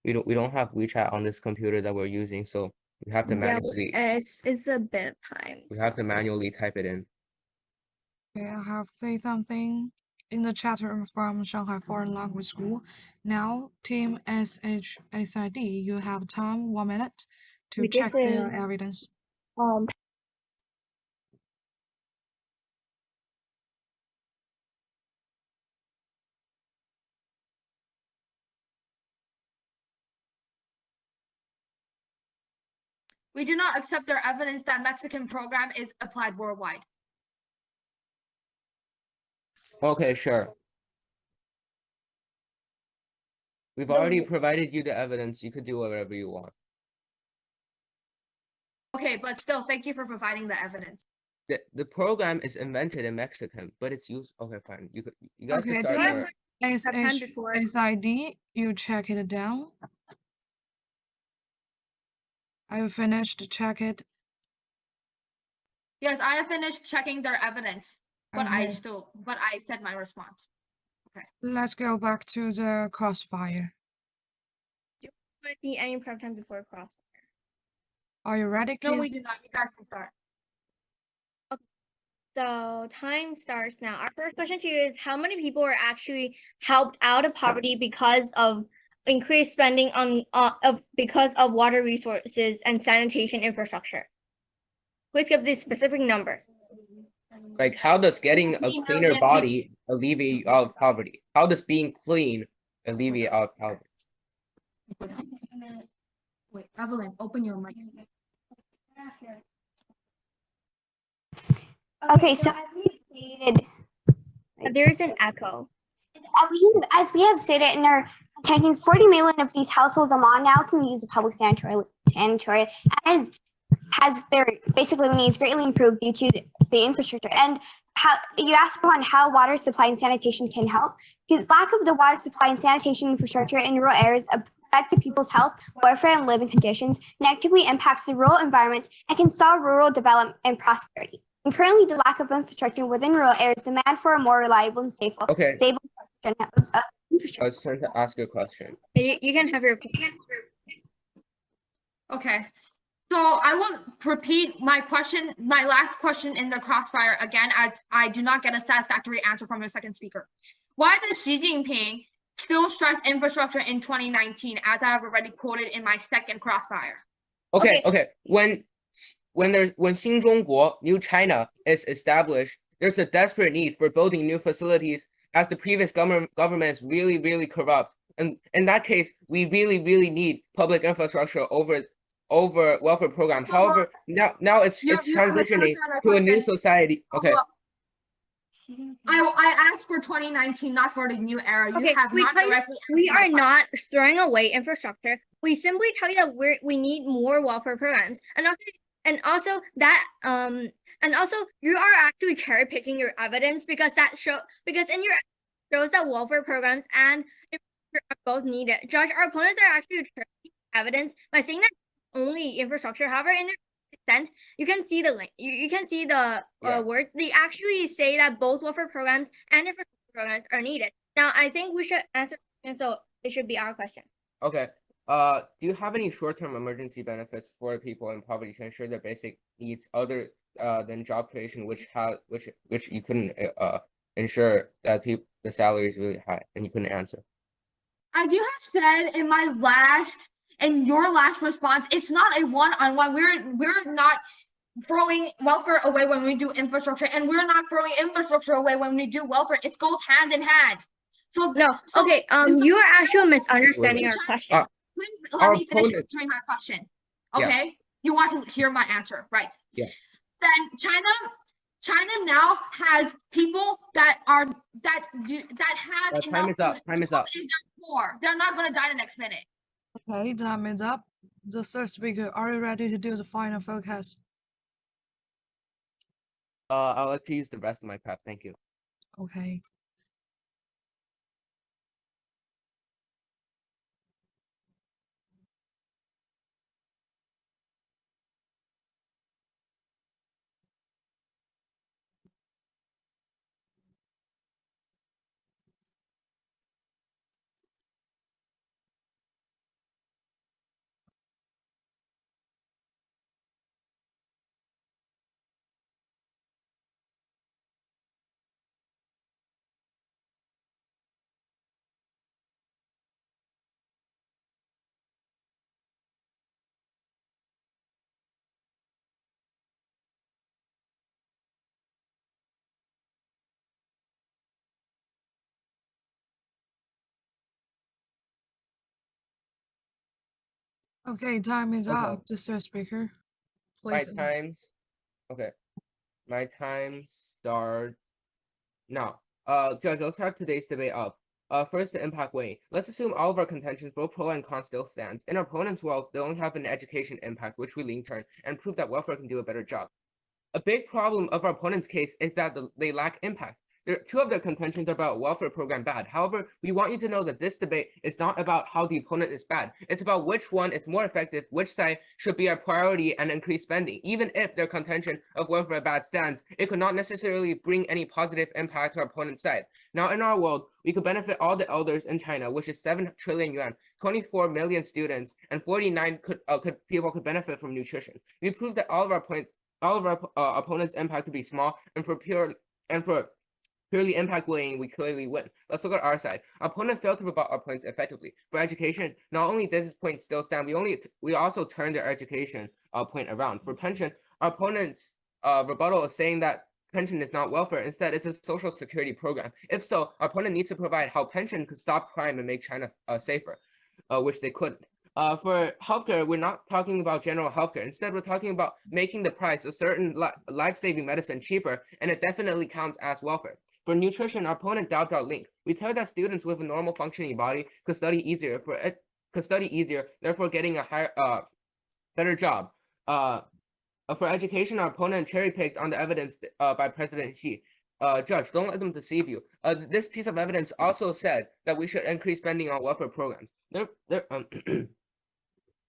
S4: we don't have WeChat on this computer that we're using, so we have to manually
S1: it's a bit of time.
S4: we have to manually type it in.
S2: Okay, I have say something in the chapter from Shanghai Foreign Language School. Now, Team SHSID, you have time 1 minute to
S1: Wait,
S2: check
S1: this
S2: their
S1: is-
S2: evidence.
S5: We do not accept their evidence that Mexican program is applied worldwide.
S4: Okay, sure. We've already provided you the evidence. You could do whatever you want.
S5: Okay, but still, thank you for providing the evidence.
S4: The program is invented in Mexican, but it's used. Okay, fine. You guys
S2: Okay,
S4: can start.
S2: Team
S1: time before.
S2: SHSID, you check it down. I will finish to check it.
S5: Yes, I have finished checking their evidence, but I
S2: Okay.
S5: said my response.
S2: Let's go back to the crossfire.
S1: Want to see any prep time before cross?
S2: Are you ready,
S5: No,
S2: kids?
S5: we do not. You guys can start.
S1: So time starts now. Our first question to you is how many people are actually helped out of poverty because of increased spending on because of water resources and sanitation infrastructure? Please give the specific number.
S4: Like, how does getting a
S5: 14
S4: cleaner
S5: million
S4: body alleviate you out of poverty? How does being clean alleviate out of poverty?
S5: Wait, Evelyn, open your mic.
S3: Okay, so as we stated,
S1: There's an echo.
S3: as we have stated in our contention, 40 million of these households Oman now can use a public sanitary has their basically needs greatly improved due to the infrastructure. And how you asked upon how water supply and sanitation can help, because lack of the water supply and sanitation infrastructure in rural areas affect people's health, welfare, and living conditions, negatively impacts the rural environment and can stall rural development and prosperity. And currently, the lack of infrastructure within rural areas demand for a more reliable and stable
S4: Okay,
S3: infrastructure.
S4: it's time to ask a question.
S1: You can have your
S5: Okay. So I will repeat my question, my last question in the crossfire again, as I do not get a satisfactory answer from your second speaker. Why does Xi Jinping still stress infrastructure in 2019, as I have already quoted in my second crossfire?
S4: Okay. When Xinzhongguo, New China, is established, there's a desperate need for building new facilities, as the previous government is really corrupt. And in that case, we really need public infrastructure over welfare program. However, now it's transitioning to a new society. Okay.
S5: I asked for 2019, not for the new era. You
S1: Okay,
S5: have not directly
S1: we
S5: answered my
S1: are not throwing away infrastructure. We simply tell you that we need more welfare programs, and also you are actually cherry picking your evidence because in your shows that welfare programs and infrastructure are both needed. Judge, our opponents are actually cherry picking evidence by saying that only infrastructure. However, in their extent, you can see the link. You can see the words. They actually say that both welfare programs and infrastructure programs are needed. Now, I think we should answer, and so it should be our question.
S4: Okay. Do you have any short-term emergency benefits for people in poverty to ensure their basic needs other than job creation, which you couldn't ensure that the salary is really high and you couldn't answer?
S5: As you have said in your last response, it's not a one-on-one. We're not throwing welfare away when we do infrastructure, and we're not throwing infrastructure away when we do welfare. It goes hand in hand. So
S1: Okay. You are actually misunderstanding our question.
S5: Please let me finish answering my question. Okay.
S4: Yeah.
S5: You want to hear my answer, right?
S4: Yeah.
S5: Then China now has people that have
S4: time is up. Time is up.
S5: Poor. They're not gonna die the next minute.
S2: Okay, time is up. The third speaker, are you ready to do the final focus?
S4: I'll like to use the rest of my prep. Thank you.
S2: Okay. Okay, time is
S4: Okay.
S2: up. The third speaker.
S4: My
S2: Please.
S4: times. Okay. My time starts now. Judge, let's have today's debate up. First, the impact weighing. Let's assume all of our contentions, both pro and con, still stands. In our opponent's world, they only have an education impact, which we lean turn, and prove that welfare can do a better job. A big problem of our opponent's case is that they lack impact. Two of their contentions are about welfare program bad. However, we want you to know that this debate is not about how the opponent is bad. It's about which one is more effective, which side should be our priority and increase spending. Even if their contention of welfare bad stands, it could not necessarily bring any positive impact to our opponent's side. Now, in our world, we could benefit all the elders in China, which is 7 trillion yuan, 24 million students, and 49 people could benefit from nutrition. We proved that all of our opponents' impact to be small, and for purely impact weighing, we clearly win. Let's look at our side. Our opponent failed to rebut our points effectively. For education, not only does this point still stand, we also turned their education point around. For pension, our opponent's rebuttal of saying that pension is not welfare, instead it's a social security program. If so, our opponent needs to provide how pension could stop crime and make China safer, which they couldn't. For healthcare, we're not talking about general healthcare. Instead, we're talking about making the price of certain life-saving medicine cheaper, and it definitely counts as welfare. For nutrition, our opponent doubted our link. We tell that students with a normal functioning body could study easier, therefore getting a higher, better job. For education, our opponent cherry-picked on the evidence by President Xi. Judge, don't let them deceive you. This piece of evidence also said that we should increase spending on welfare programs.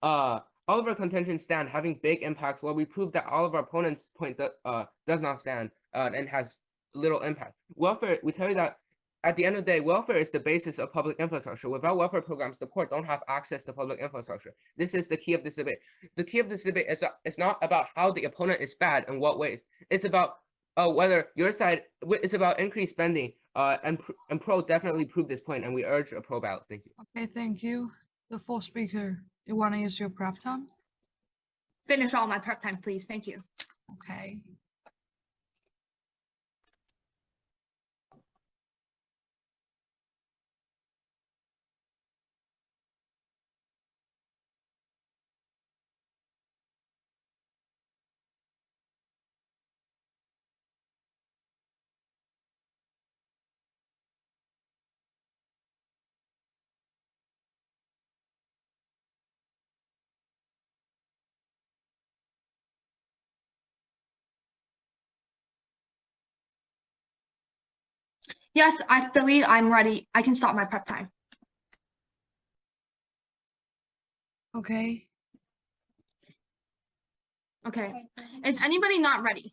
S4: All of our contentions stand, having big impacts, while we prove that all of our opponents' point does not stand and has little impact. Welfare, we tell you that at the end of the day, welfare is the basis of public infrastructure. Without welfare programs, the poor don't have access to public infrastructure. This is the key of this debate. The key of this debate is not about how the opponent is bad in what ways. It's about whether your side. It's about increased spending. And pro definitely proved this point, and we urge a pro ballot. Thank you.
S2: Okay, thank you. The fourth speaker. You want to use your prep time?
S5: Finish all my prep time, please. Thank you.
S2: Okay.
S5: Yes, I believe I'm ready. I can stop my prep time.
S2: Okay.
S5: Okay. Is anybody not ready?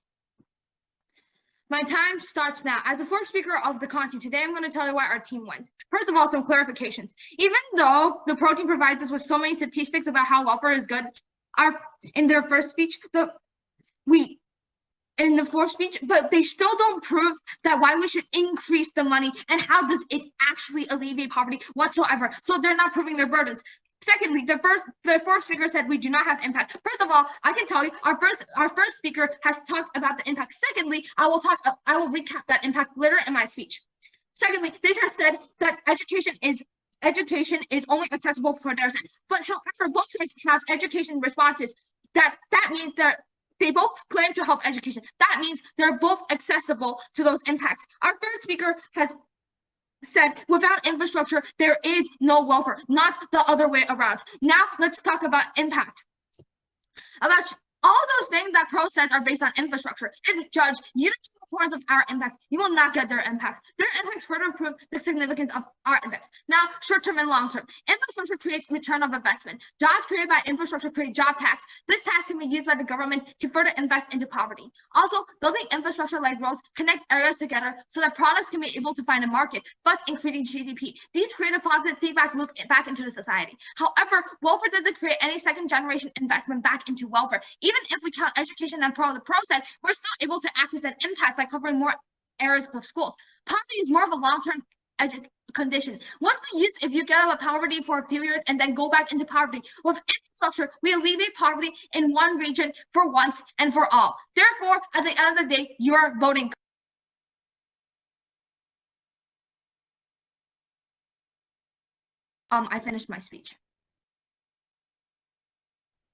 S5: My time starts now. As the fourth speaker of the content, today I'm going to tell you why our team wins. First of all, some clarifications. Even though the protein provides us with so many statistics about how welfare is good, in their first speech, in the fourth speech, but they still don't prove that why we should increase the money and how does it actually alleviate poverty whatsoever. So they're not proving their burdens. Secondly, the fourth speaker said we do not have impact. First of all, I can tell you our first speaker has talked about the impact. Secondly, I will recap that impact later in my speech. Secondly, they have said that education is only accessible for their side. But however, both sides have education responses. That means that they both claim to help education. That means they're both accessible to those impacts. Our third speaker has said without infrastructure, there is no welfare, not the other way around. Now let's talk about impact. About all those things that pro says are based on infrastructure. If judge, you don't know the importance of our impacts, you will not get their impacts. Their impacts further prove the significance of our impacts. Now, short-term and long-term. Infrastructure creates return of investment. Jobs created by infrastructure create job tax. This tax can be used by the government to further invest into poverty. Also, building infrastructure like roads connect areas together so that products can be able to find a market, thus increasing GDP. These create a positive feedback loop back into the society. However, welfare doesn't create any second-generation investment back into welfare. Even if we count education and the pro said, we're still able to access that impact by covering more areas of school. Poverty is more of a long-term condition. Once we use, if you get out of poverty for a few years and then go back into poverty, with infrastructure, we alleviate poverty in one region for once and for all. Therefore, at the end of the day, you're voting. I finished my speech.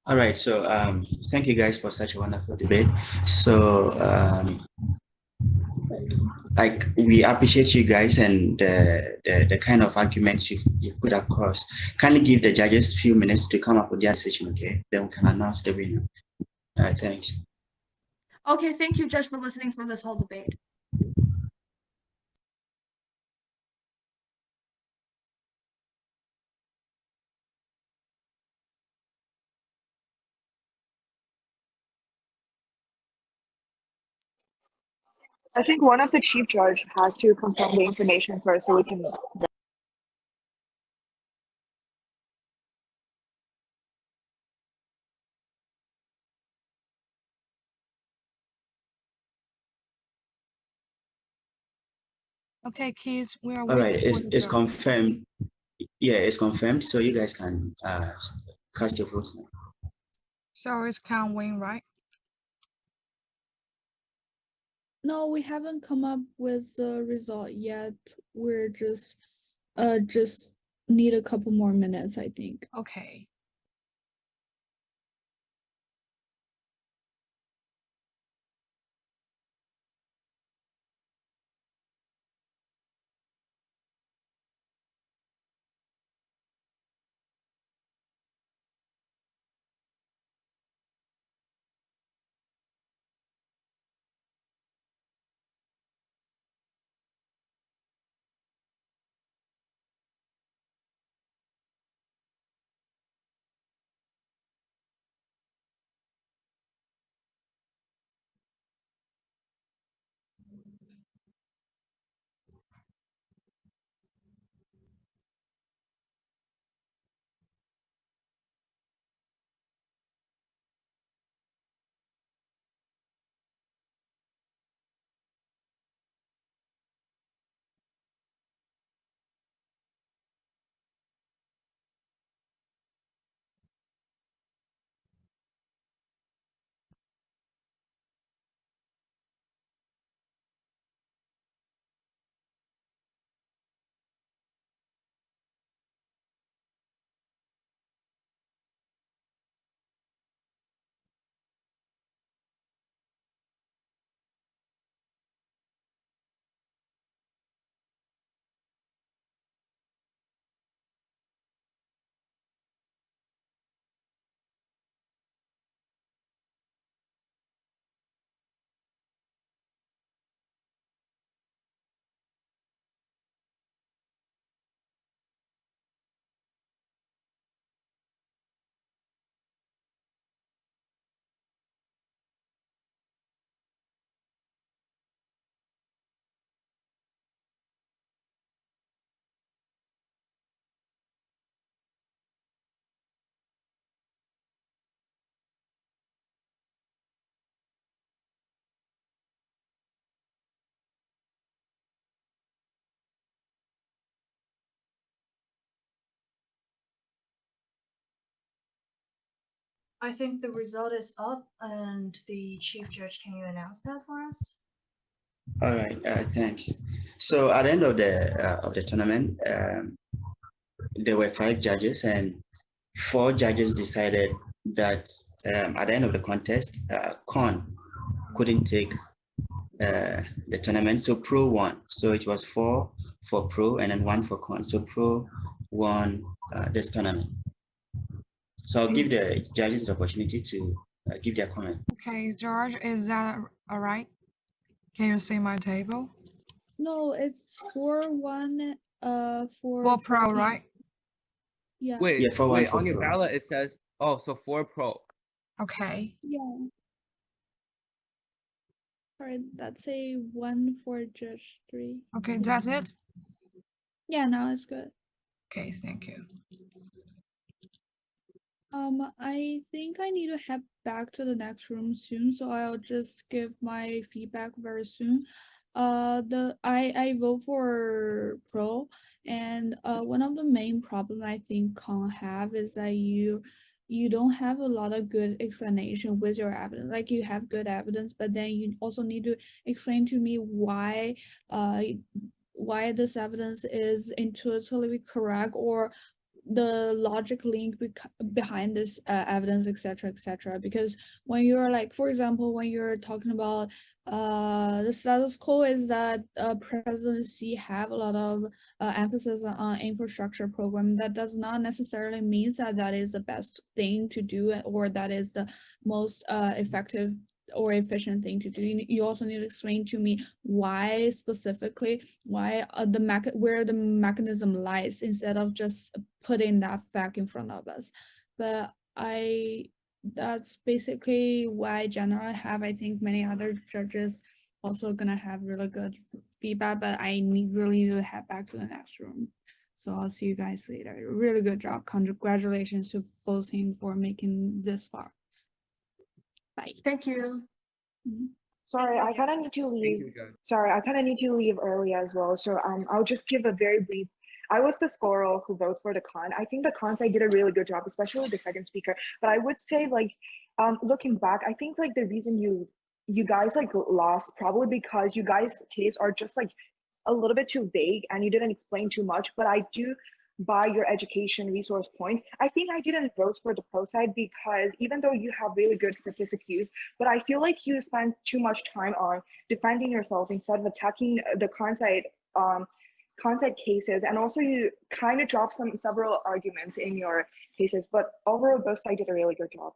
S6: All right, so thank you guys for such a wonderful debate. So like we appreciate you guys and the kind of arguments you've put across. Kindly give the judges a few minutes to come up with their decision, okay? Then we can announce the winner. Thanks.
S5: Okay, thank you, Judge, for listening for this whole debate.
S7: I think one of the chief judge has to confirm the information first so we can.
S2: Okay, kids, we are
S6: All right,
S2: waiting for the
S6: it's
S2: judge.
S6: confirmed. Yeah, it's confirmed. So you guys can cast your votes now.
S2: So it's can win, right?
S8: No, we haven't come up with the result yet. We're just need a couple more minutes, I think.
S2: Okay.
S9: I think the result is up, and the chief judge, can you announce that for us?
S6: All right, thanks. So at the end of the tournament, there were 5 judges, and 4 judges decided that at the end of the contest, Con couldn't take the tournament, so Pro won. So it was 4 for Pro and then 1 for Con. So Pro won this tournament. So I'll give the judges the opportunity to give their comment.
S2: Okay, George, is that all right? Can you see my table?
S8: No, it's 4-1
S2: For pro,
S8: team.
S2: right?
S8: Yeah.
S4: Wait,
S6: Yeah, for one
S4: wait,
S6: for
S4: on your
S6: Pro.
S4: ballot it says, oh, so 4 pro.
S2: Okay.
S8: Yeah. Sorry, that's a 1 for Judge 3.
S2: Okay, that's it?
S8: Yeah, now it's good.
S2: Okay, thank you.
S8: I think I need to head back to the next room soon, so I'll just give my feedback very soon. I vote for Pro, and one of the main problem I think Con have is that you don't have a lot of good explanation with your evidence. Like you have good evidence, but then you also need to explain to me why this evidence is intuitively correct, or the logic link behind this evidence, etc. Because when you're like, for example, when you're talking about the status quo is that presidency have a lot of emphasis on infrastructure program. That does not necessarily mean that that is the best thing to do or that is the most effective or efficient thing to do. You also need to explain to me why specifically, why where the mechanism lies, instead of just putting that fact in front of us. But that's basically why generally have, I think many other judges also gonna have really good feedback, but I really need to head back to the next room. So I'll see you guys later. Really good job. Congratulations to both teams for making this far. Bye.
S5: Thank you.
S7: Sorry, I kind of need to
S4: Thank
S7: leave.
S4: you, Judge.
S7: Sorry, I kind of need to leave early as well. So I'll just give a very brief. I was the scorer who votes for the con. I think the con side did a really good job, especially the second speaker. But I would say, like, looking back, I think like the reason you guys like lost probably because you guys' case are just like a little bit too vague and you didn't explain too much. But I do buy your education resource point. I think I didn't vote for the pro side because even though you have really good statistic use, but I feel like you spend too much time on defending yourself instead of attacking the con side cases, and also you kind of drop several arguments in your cases, but overall both sides did a really good job.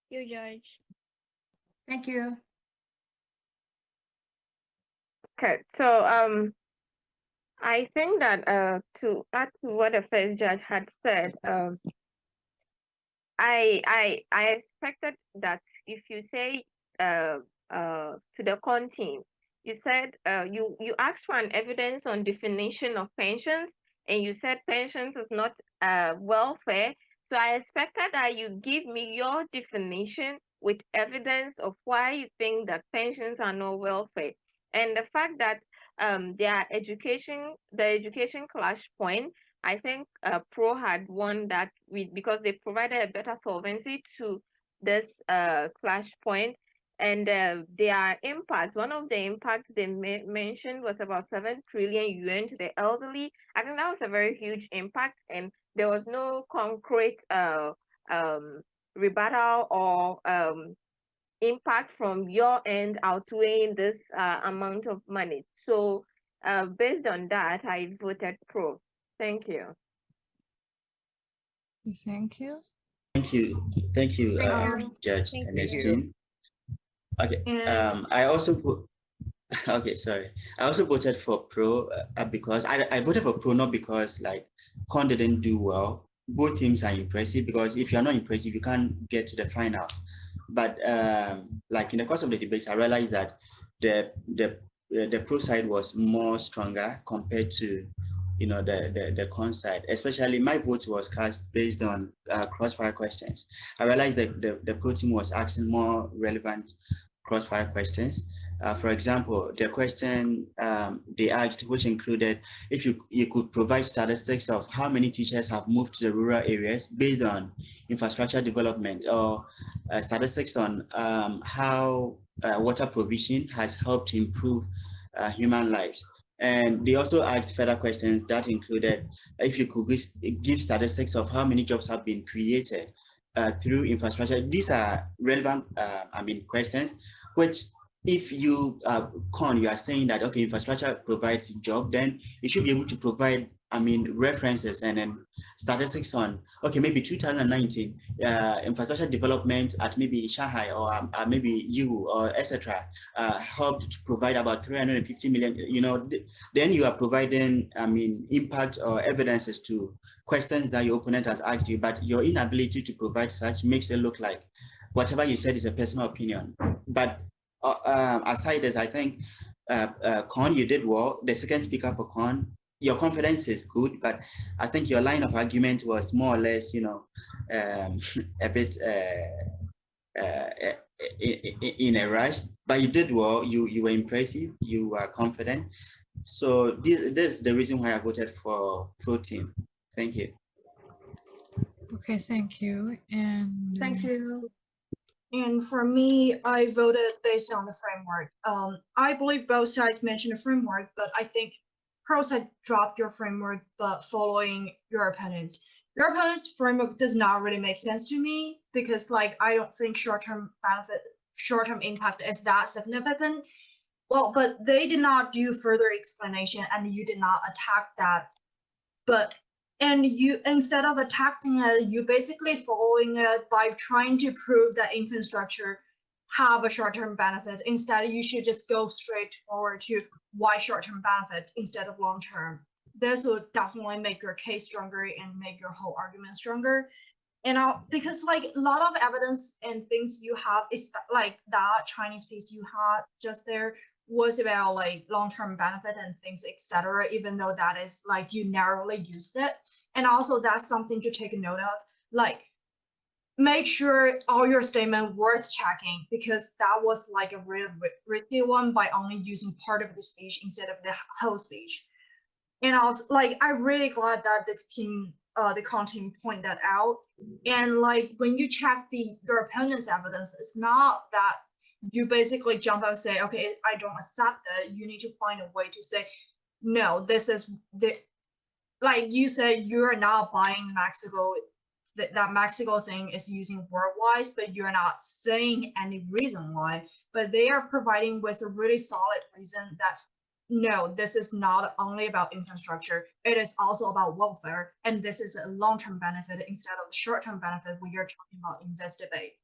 S1: You judge.
S5: Thank you.
S10: Okay, so I think that to add to what the first judge had said, I expected that if you say to the con team, you said you asked for an evidence on definition of pensions, and you said pensions is not welfare. So I expected that you give me your definition with evidence of why you think that pensions are not welfare. And the fact that the education clash point, I think Pro had won that because they provided a better solvency to this clash point, and their impacts. One of the impacts they mentioned was about 7 trillion yuan to the elderly. I think that was a very huge impact, and there was no concrete rebuttal or impact from your end outweighing this amount of money. So based on that, I voted pro. Thank you.
S2: Thank you.
S6: Thank you,
S5: Thank you.
S6: Judge
S1: Thank
S6: Ernestine. Okay.
S9: And
S6: I also put. Okay, sorry. I also voted for pro because I voted for pro not because like con didn't do well. Both teams are impressive because if you're not impressive, you can't get to the final. But like in the course of the debate, I realized that the pro side was more stronger compared to the con side. Especially my vote was cast based on crossfire questions. I realized that the pro team was asking more relevant crossfire questions. For example, the question they asked, which included if you could provide statistics of how many teachers have moved to the rural areas based on infrastructure development, or statistics on how water provision has helped improve human lives. And they also asked further questions that included if you could give statistics of how many jobs have been created through infrastructure. These are relevant, questions, which if you you are saying that, okay, infrastructure provides job, then you should be able to provide, references and then statistics on, okay, maybe 2019, infrastructure development at maybe Shanghai or maybe you or etc. Helped to provide about 350 million, then you are providing, impact or evidences to questions that your opponent has asked you, but your inability to provide such makes it look like whatever you said is a personal opinion. But aside this, I think Con, you did well. The second speaker for Con, your confidence is good, but I think your line of argument was more or less, a bit in a rush. But you did well. You were impressive. You were confident. So this is the reason why I voted for Pro Team. Thank you.
S2: Okay, thank you. And
S5: Thank you.
S9: And for me, I voted based on the framework. I believe both sides mentioned a framework, but I think ProSci dropped your framework, but following your opponents. Your opponent's framework does not really make sense to me because like I don't think short-term impact is that significant. Well, but they did not do further explanation and you did not attack that. And you, instead of attacking it, you basically following it by trying to prove that infrastructure have a short-term benefit. Instead, you should just go straight forward to why short-term benefit instead of long-term. This would definitely make your case stronger and make your whole argument stronger. And because like a lot of evidence and things you have, it's like that Chinese piece you had just there was about like long-term benefit and things, etc. Even though that is like you narrowly used it, and also that's something to take a note of. Like, make sure all your statement worth checking because that was like a really risky one by only using part of the speech instead of the whole speech. And also, like, I'm really glad that the team, the content pointed that out. And like, when you check your opponent's evidence, it's not that you basically jump out and say, okay, I don't accept it. You need to find a way to say, no, this is the, like you said, you're not buying Mexico, that Mexico thing is using worldwide, but you're not saying any reason why. But they are providing with a really solid reason that no, this is not only about infrastructure, it is also about welfare, and this is a long-term benefit instead of short-term benefit we are talking about in this debate.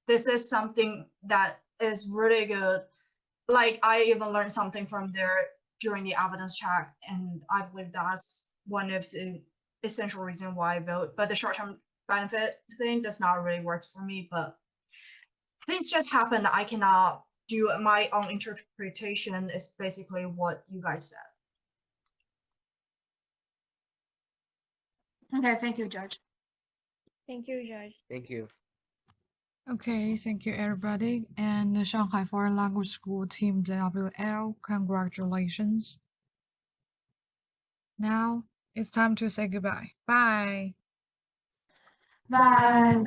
S9: This is something that is really good. Like, I even learned something from there during the evidence check, and I believe that's one of the essential reasons why I vote. But the short-term benefit thing does not really work for me, but things just happen. I cannot do my own interpretation. Is basically what you guys said. Okay, thank you, Judge.
S1: Thank you, Judge.
S4: Thank you.
S2: Okay, thank you everybody. And the Shanghai Foreign Language School Team WL, congratulations. Now it's time to say goodbye. Bye.
S9: Bye.